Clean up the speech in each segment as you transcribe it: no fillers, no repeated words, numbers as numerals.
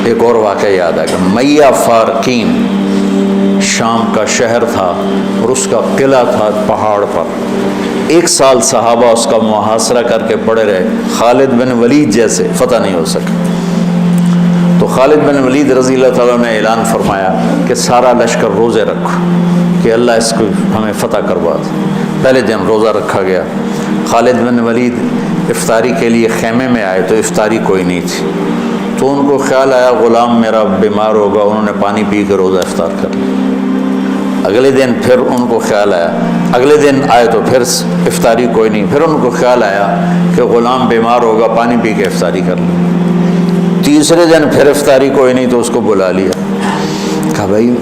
ایک اور واقعہ یاد آ گیا. میہ فارقین شام کا شہر تھا اور اس کا قلعہ تھا پہاڑ پر. 1 سال صحابہ اس کا محاصرہ کر کے پڑے رہے. خالد بن ولید جیسے فتح نہیں ہو سکا. تو خالد بن ولید رضی اللہ تعالیٰ نے اعلان فرمایا کہ سارا لشکر روزے رکھو کہ اللہ اس کو ہمیں فتح کروا دے. پہلے دن روزہ رکھا گیا. خالد بن ولید افطاری کے لیے خیمے میں آئے تو افطاری کوئی نہیں تھی. تو ان کو خیال آیا غلام میرا بیمار ہوگا. انہوں نے پانی پی کے روزہ افطار کر لیا. اگلے دن پھر ان کو خیال آیا, اگلے دن آئے تو پھر افطاری کوئی نہیں. پھر ان کو خیال آیا کہ غلام بیمار ہوگا, پانی پی کے افطاری کر لیا. تیسرے دن پھر افطاری کوئی نہیں تو اس کو بلا لیا. کہا بھائی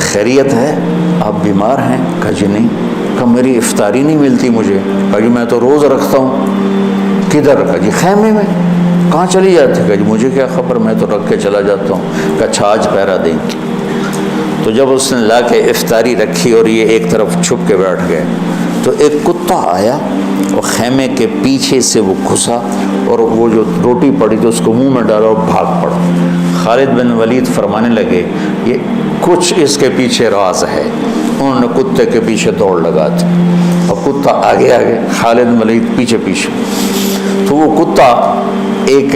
خیریت ہے, آپ بیمار ہیں؟ کہا جی نہیں. کہا میری افطاری نہیں ملتی مجھے. کہا جی میں تو روز رکھتا ہوں. کدھر؟ کہا جی خیمے میں. کہاں چلی جاتی؟ کہا جی مجھے کیا خبر, میں تو رکھ کے چلا جاتا ہوں. کہا اچھا آج پہرا دیں. تو جب اس نے لا کے افطاری رکھی اور یہ ایک طرف چھپ کے بیٹھ گئے تو ایک کتا آیا اور خیمے کے پیچھے سے وہ گھسا اور وہ جو روٹی پڑی تو اس کو منہ میں ڈالا اور بھاگ پڑا. خالد بن ولید فرمانے لگے یہ کچھ اس کے پیچھے راز ہے. انہوں نے کتے کے پیچھے دوڑ لگا دی اور کتا آگے آگے, خالد بن ولید پیچھے پیچھے. تو وہ کتا ایک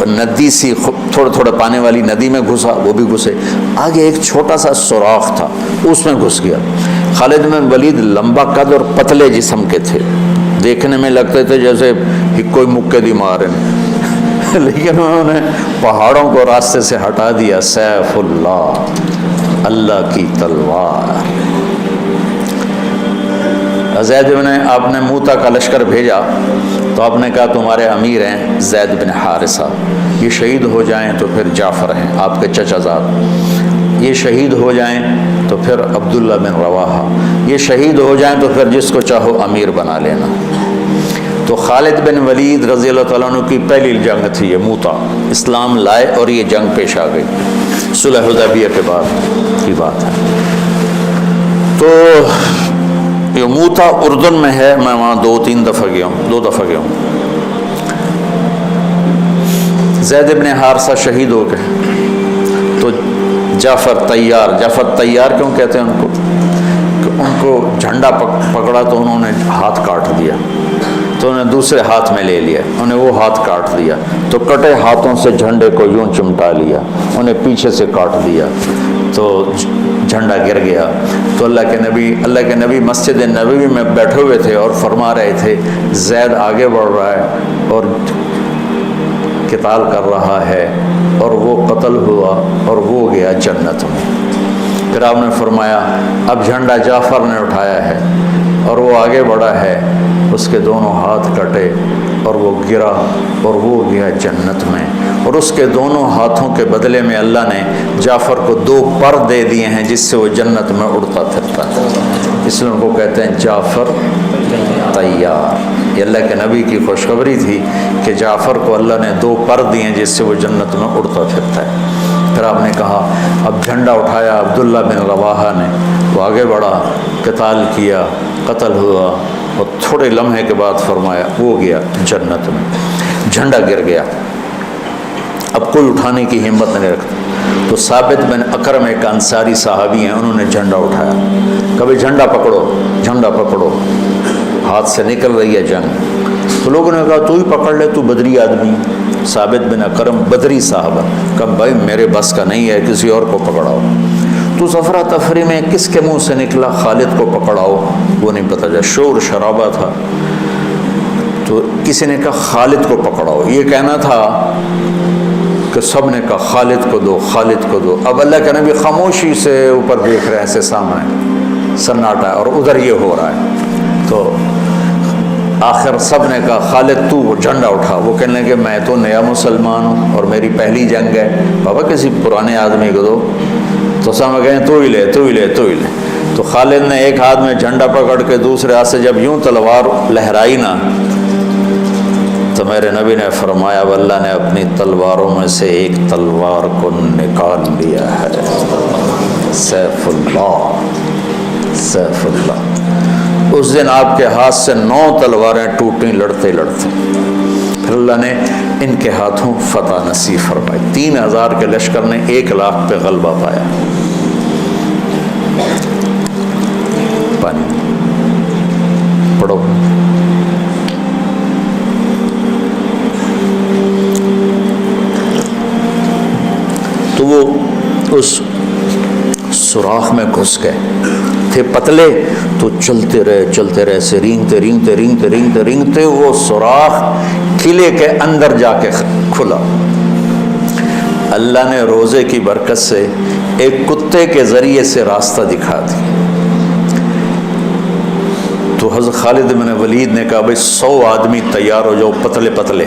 ندی سی تھوڑا تھوڑا پانی والی ندی میں گھسا, وہ بھی گھسے. آگے ایک چھوٹا سا سوراخ تھا, اس میں گھس گیا. خالد بن ولید لمبا قد اور پتلے جسم کے تھے, دیکھنے میں لگتے تھے جیسے کوئی مکے دی مار ہیں, لیکن انہوں نے پہاڑوں کو راستے سے ہٹا دیا. سیف اللہ, اللہ کی تلوار. زید بن, آپ نے موتا کا لشکر بھیجا تو آپ نے کہا تمہارے امیر ہیں زید بن حارثہ, یہ شہید ہو جائیں تو پھر جعفر ہیں آپ کے چچا زاد, یہ شہید ہو جائیں تو پھر عبداللہ بن رواحہ, یہ شہید ہو جائیں تو پھر جس کو چاہو امیر بنا لینا. تو خالد بن ولید رضی اللہ تعالیٰ عنہ کی پہلی جنگ تھی یہ موتا. اسلام لائے اور یہ جنگ پیش آ گئی. صلح حدیبیہ کے بعد کی بات ہے. تو یہ موتا اردن میں ہے. میں وہاں 2 دفعہ گیا ہوں. زید بن حارثہ شہید ہو گئے تو جعفر تیار کیوں کہتے ہیں ان کو؟ کہ ان کو جھنڈا پکڑا تو انہوں نے ہاتھ کاٹ دیا, تو انہیں دوسرے ہاتھ میں لے لیا, انہیں وہ ہاتھ کاٹ دیا, تو کٹے ہاتھوں سے جھنڈے کو یوں چمٹا لیا, انہیں پیچھے سے کاٹ دیا تو جھنڈا گر گیا. تو اللہ کے نبی مسجد نبوی میں بیٹھے ہوئے تھے اور فرما رہے تھے زید آگے بڑھ رہا ہے اور قتال کر رہا ہے اور وہ قتل ہوا اور وہ گیا جنت میں. پھر آپ نے فرمایا اب جھنڈا جعفر نے اٹھایا ہے اور وہ آگے بڑھا ہے, اس کے دونوں ہاتھ کٹے اور وہ گرا اور وہ گیا جنت میں. اور اس کے دونوں ہاتھوں کے بدلے میں اللہ نے جعفر کو 2 پر دے دیے ہیں جس سے وہ جنت میں اڑتا پھرتا ہے. اس لیے ان کو کہتے ہیں جعفر تیار. یہ اللہ کے نبی کی خوشخبری تھی کہ جعفر کو اللہ نے 2 پر دیے ہیں جس سے وہ جنت میں اڑتا پھرتا ہے. پھر آپ نے کہا اب جھنڈا اٹھایا عبداللہ بن رواحہ نے, وہ آگے بڑھا, قتال کیا, قتل ہوا اور تھوڑے لمحے کے بعد فرمایا وہ گیا جنت میں. جھنڈا گر گیا, اب کوئی اٹھانے کی ہمت نہیں رکھتا. تو ثابت بن اکرم ایک انصاری صحابی ہیں, انہوں نے جھنڈا اٹھایا. کبھی جھنڈا پکڑو, ہاتھ سے نکل رہی ہے جنگ. تو لوگوں نے کہا تو ہی پکڑ لے, تو بدری آدمی. ثابت بن اکرم بدری صحابہ, کہا بھائی میرے بس کا نہیں ہے, کسی اور کو پکڑاؤ. تو افرا تفری میں کس کے منہ سے نکلا خالد کو پکڑاؤ, وہ نہیں پتہ چلا, شور شرابہ تھا. تو کسی نے کہا خالد کو پکڑاؤ. یہ کہنا تھا کہ سب نے کہا خالد کو دو. اب اللہ کے نبی خاموشی سے اوپر دیکھ رہے ہیں, ایسے سامنے سناٹا ہے اور ادھر یہ ہو رہا ہے. تو آخر سب نے کہا خالد تو جھنڈا اٹھا. وہ کہنے لگے میں تو نیا مسلمان ہوں اور میری پہلی جنگ ہے, بابا کسی پرانے آدمی کو دو. تو سب کہیں تو ہی لے. تو خالد نے ایک ہاتھ میں جھنڈا پکڑ کے دوسرے ہاتھ سے جب یوں تلوار لہرائی نا, تو میرے نبی نے فرمایا اب اللہ نے اپنی تلواروں میں سے ایک تلوار کو نکال لیا ہے. سیف اللہ. اس دن آپ کے ہاتھ سے 9 تلواریں ٹوٹیں لڑتے. پھر اللہ نے ان کے ہاتھوں فتح نصیب فرمائی. 3000 کے لشکر نے 1 لاکھ پہ غلبہ پایا. پانی پڑھو. تو وہ اس سوراخ میں گھس گئے تھے پتلے، تو چلتے رہے سے رینگتے وہ سوراخ قلعے کے اندر جا کے کھلا. اللہ نے روزے کی برکت سے ایک کتے کے ذریعے سے راستہ دکھا دیا. تو حضرت خالد بن ولید نے کہا بھائی 100 آدمی تیار ہو جاؤ، پتلے،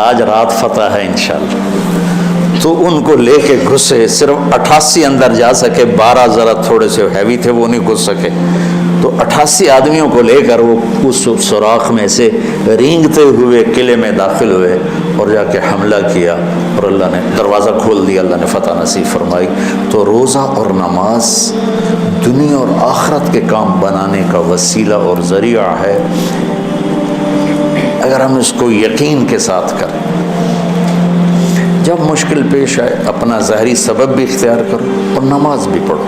آج رات فتح ہے انشاءاللہ. تو ان کو لے کے گھسے. صرف 88 اندر جا سکے، 12 ذرا تھوڑے سے ہیوی تھے، وہ نہیں گھس سکے. تو 88 آدمیوں کو لے کر وہ اس سوراخ میں سے رینگتے ہوئے قلعے میں داخل ہوئے اور جا کے حملہ کیا، اور اللہ نے دروازہ کھول دیا، اللہ نے فتح نصیب فرمائی. تو روزہ اور نماز دنیا اور آخرت کے کام بنانے کا وسیلہ اور ذریعہ ہے، اگر ہم اس کو یقین کے ساتھ کریں. جب مشکل پیش آئے اپنا ظاہری سبب بھی اختیار کرو اور نماز بھی پڑھو.